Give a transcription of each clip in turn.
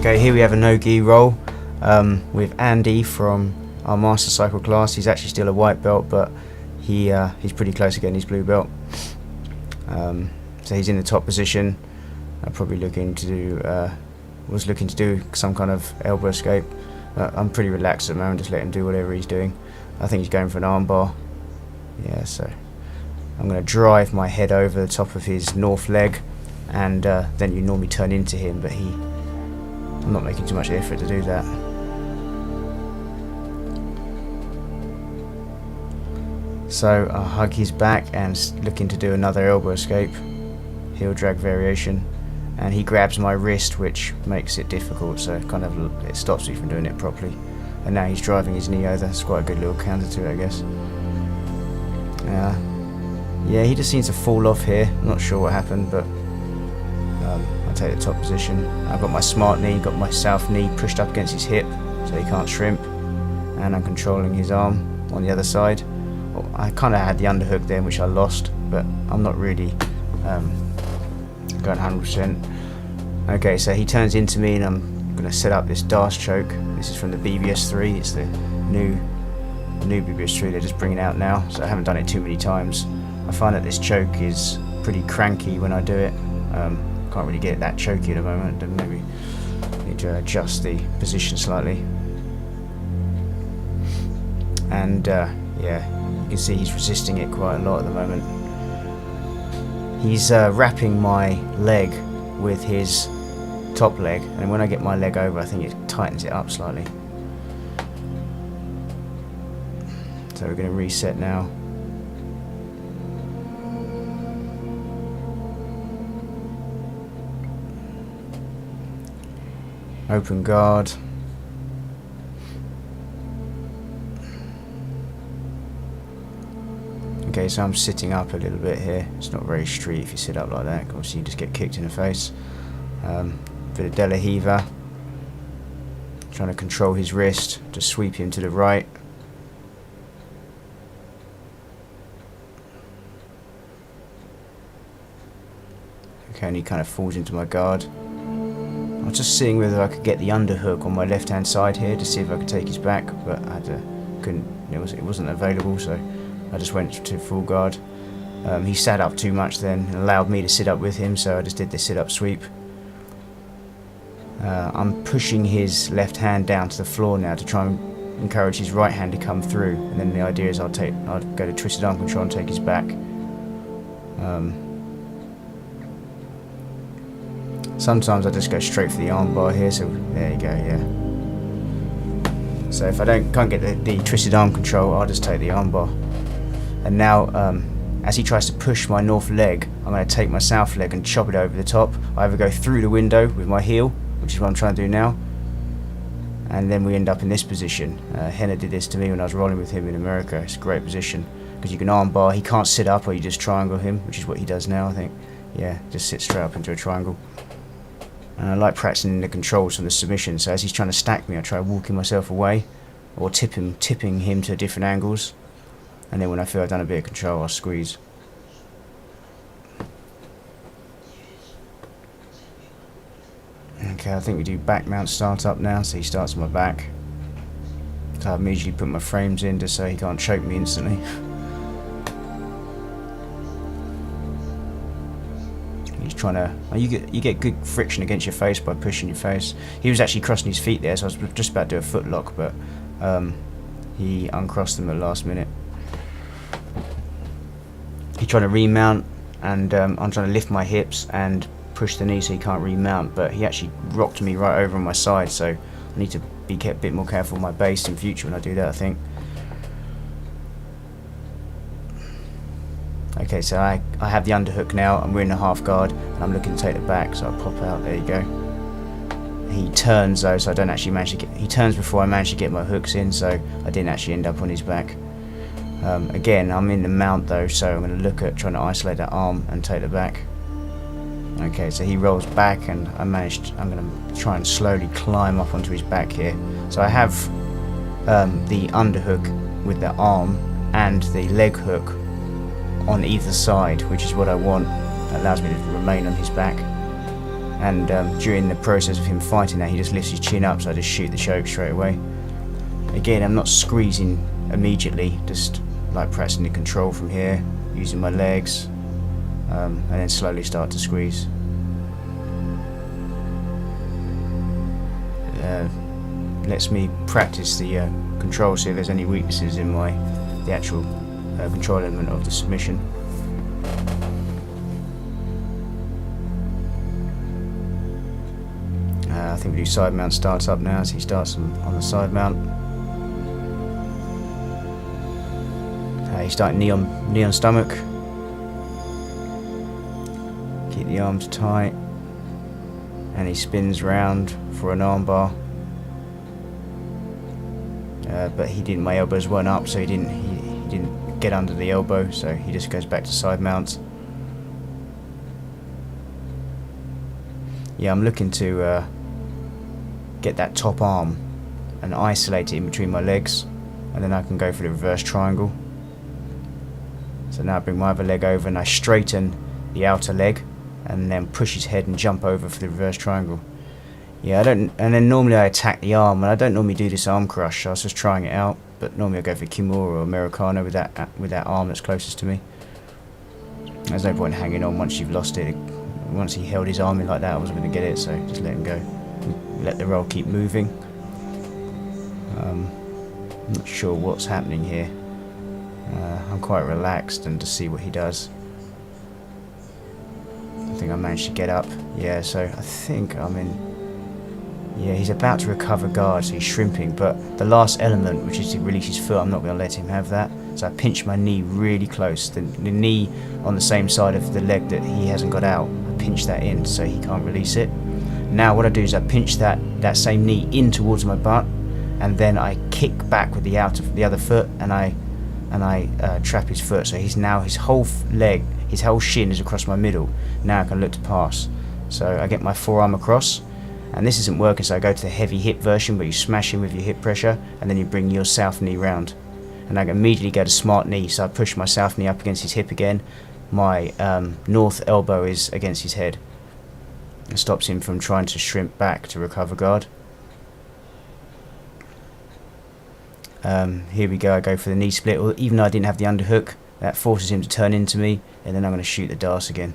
Okay, here we have a no-gi roll with Andy from our master cycle class. He's actually still a white belt, but he's pretty close to getting his blue belt. So he's in the top position. I'm probably looking to do, was looking to do some kind of elbow escape. I'm pretty relaxed at the moment, just let him do whatever he's doing. I think he's going for an arm bar. Yeah, so I'm going to drive my head over the top of his north leg, and then you normally turn into him, but I'm not making too much effort to do that. So I'll hug his back and looking to do another elbow escape, heel drag variation, and he grabs my wrist, which makes it difficult, so it stops me from doing it properly. And now he's driving his knee over. That's quite a good little counter to it, I guess. Yeah, he just seems to fall off here. I'm not sure what happened, but I'll take the top position. I've got my smart knee, got my south knee pushed up against his hip so he can't shrimp, and I'm controlling his arm on the other side. Well, I kind of had the underhook there, which I lost, but I'm not really going 100%. Okay, so he turns into me, and I'm going to set up this Darce choke. This is from the BBS3. It's the new BBS3 they're just bringing out now, so I haven't done it too many times. I find that this choke is pretty cranky when I do it. Can't really get it that choky at the moment, and maybe need to adjust the position slightly. And yeah, you can see he's resisting it quite a lot at the moment. He's wrapping my leg with his top leg, and when I get my leg over, I think it tightens it up slightly. So we're going to reset now. Open guard. Okay, so I'm sitting up a little bit here. It's not very street if you sit up like that. Obviously you just get kicked in the face. Bit of De La Hiva. Trying to control his wrist to sweep him to the right. Okay, and he kind of falls into my guard. I was just seeing whether I could get the underhook on my left hand side here to see if I could take his back, but I couldn't. It wasn't available, so I just went to full guard. He sat up too much then and allowed me to sit up with him, so I just did the sit up sweep. I'm pushing his left hand down to the floor now to try and encourage his right hand to come through, and then the idea is I'll go to twisted arm control and take his back. Sometimes I just go straight for the arm bar here, so there you go, yeah. So if I can't get the twisted arm control, I'll just take the arm bar. And now, as he tries to push my north leg, I'm going to take my south leg and chop it over the top. I either go through the window with my heel, which is what I'm trying to do now, and then we end up in this position. Henna did this to me when I was rolling with him in America. It's a great position, because you can arm bar, he can't sit up, or you just triangle him, which is what he does now, I think. Yeah, just sit straight up into a triangle. And I like practicing the controls from the submission, so as he's trying to stack me, I try walking myself away, or tipping him to different angles, and then when I feel I've done a bit of control, I'll squeeze. Okay, I think we do back mount start up now, so he starts on my back. So I immediately put my frames in just so he can't choke me instantly. He's trying to. You get good friction against your face by pushing your face. He was actually crossing his feet there, so I was just about to do a foot lock, but he uncrossed them at the last minute. He's trying to remount, and I'm trying to lift my hips and push the knee so he can't remount, but he actually rocked me right over on my side, so I need to be a bit more careful with my base in future when I do that, I think. Okay, so I have the underhook now, and we're in the half guard, and I'm looking to take the back, so I'll pop out, there you go. He turns though, so I don't actually manage to get, he turns before I manage to get my hooks in, so I didn't actually end up on his back. Again, I'm in the mount though, so I'm going to look at trying to isolate that arm and take the back. Okay, so he rolls back, and I'm going to try and slowly climb up onto his back here. So I have the underhook with the arm and the leg hook on either side, which is what I want. That allows me to remain on his back. and during the process of him fighting that, he just lifts his chin up, so I just shoot the choke straight away. Again, I'm not squeezing immediately, just like pressing the control from here, using my legs, and then slowly start to squeeze. Lets me practice the control, see if there's any weaknesses in the actual control element of the submission. I think we do side mount starts up now, so he starts on the side mount. He's starting knee on stomach. Keep the arms tight, and he spins round for an armbar. But my elbows weren't up, so he didn't get under the elbow, so he just goes back to side mount. Yeah, I'm looking to get that top arm and isolate it in between my legs, and then I can go for the reverse triangle. So now I bring my other leg over and I straighten the outer leg, and then push his head and jump over for the reverse triangle. Yeah, and then normally I attack the arm, and I don't normally do this arm crush. I was just trying it out, but normally I go for Kimura or Americano with that arm that's closest to me. There's no point hanging on once you've lost it. Once he held his arm in like that, I wasn't going to get it, so just let him go. Let the roll keep moving. I'm not sure what's happening here. I'm quite relaxed and to see what he does. I think I managed to get up. Yeah, so I think I'm in. Yeah, he's about to recover guard, so he's shrimping, but the last element, which is to release his foot, I'm not going to let him have that. So I pinch my knee really close, the knee on the same side of the leg that he hasn't got out. I pinch that in so he can't release it. Now what I do is I pinch that same knee in towards my butt, and then I kick back with the other foot, and I trap his foot. So his whole leg, his whole shin is across my middle. Now I can look to pass. So I get my forearm across. And this isn't working, so I go to the heavy hip version, where you smash in with your hip pressure, and then you bring your south knee round. And I immediately go to smart knee, so I push my south knee up against his hip again. My north elbow is against his head. It stops him from trying to shrimp back to recover guard. Here we go, I go for the knee split. Even though I didn't have the underhook, that forces him to turn into me, and then I'm going to shoot the Darce again.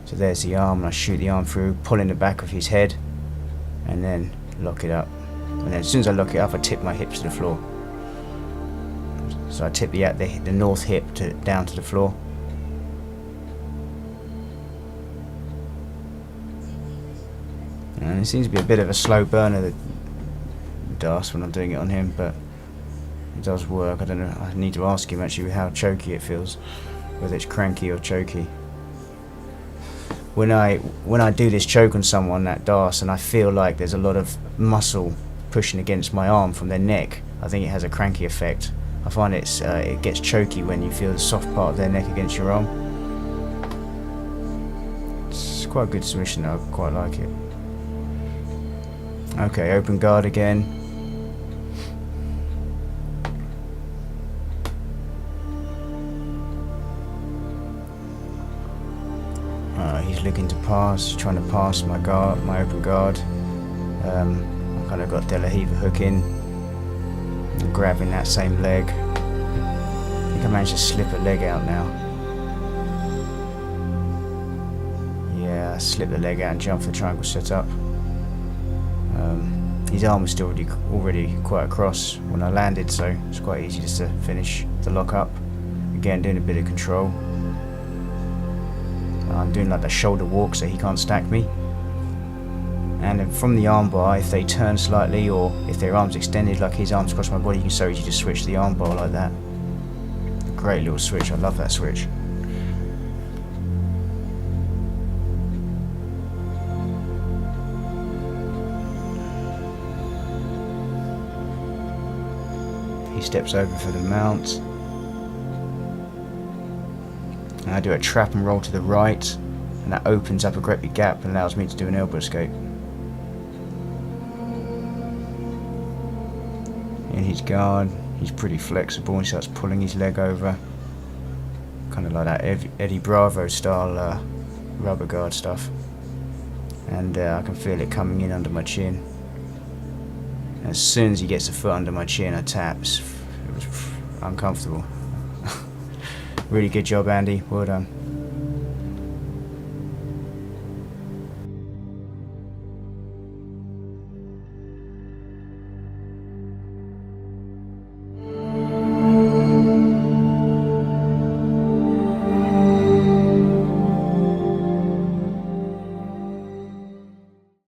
So there's the arm, and I shoot the arm through, pulling the back of his head, and then lock it up. And then as soon as I lock it up, I tip my hips to the floor. So I tip the north hip down to the floor. And it seems to be a bit of a slow burner, the Darce, when I'm doing it on him, but it does work. I don't know, I need to ask him actually how choky it feels, whether it's cranky or choky. When I do this choke on someone, that Darce, and I feel like there's a lot of muscle pushing against my arm from their neck, I think it has a cranky effect. I find it gets choky when you feel the soft part of their neck against your arm. It's quite a good submission though, I quite like it. Okay, open guard again. He's looking to pass, trying to pass my open guard. I kind of got De La Riva hook in, and grabbing that same leg. I think I managed to slip a leg out now. Yeah, I slipped the leg out and jumped for the triangle setup. His arm was still already quite across when I landed, so it's quite easy just to finish the lock up. Again, doing a bit of control. I'm doing like the shoulder walk so he can't stack me. And then from the armbar, if they turn slightly or if their arms extended, like his arms across my body, you can so easily just switch the armbar like that. Great little switch, I love that switch. He steps over for the mount. And I do a trap and roll to the right, and that opens up a great big gap and allows me to do an elbow escape. In his guard, he's pretty flexible, and he starts pulling his leg over. Kind of like that Eddie Bravo style rubber guard stuff. and I can feel it coming in under my chin. As soon as he gets the foot under my chin, I taps. It was uncomfortable. Really good job, Andy. Well done.